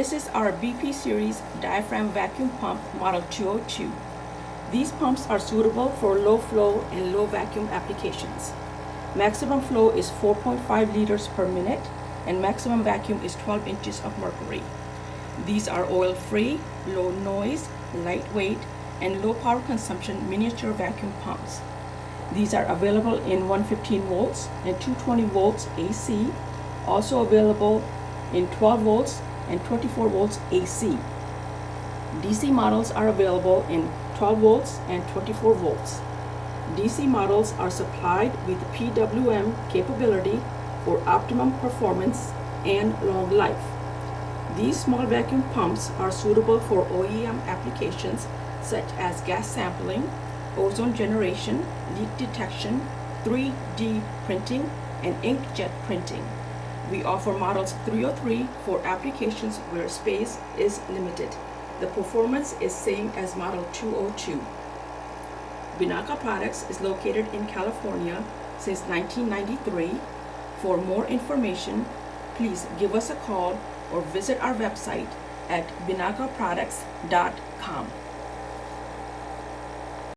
This is our BP series diaphragm vacuum pump model 202. These pumps are suitable for low flow and low vacuum applications. Maximum flow is 4.5 liters per minute and maximum vacuum is 12 inches of mercury. These are oil-free, low noise, lightweight, and low power consumption miniature vacuum pumps. These are available in 115 volts and 220 volts AC, also available in 12 volts and 24 volts AC. DC models are available in 12 volts and 24 volts. DC models are supplied with PWM capability for optimum performance and long life. These small vacuum pumps are suitable for OEM applications such as gas sampling, ozone generation, leak detection, 3D printing, and inkjet printing. We offer models 303 for applications where space is limited. The performance is same as model 202. Binaca Products is located in California since 1993. For more information, please give us a call or visit our website at binacaproducts.com.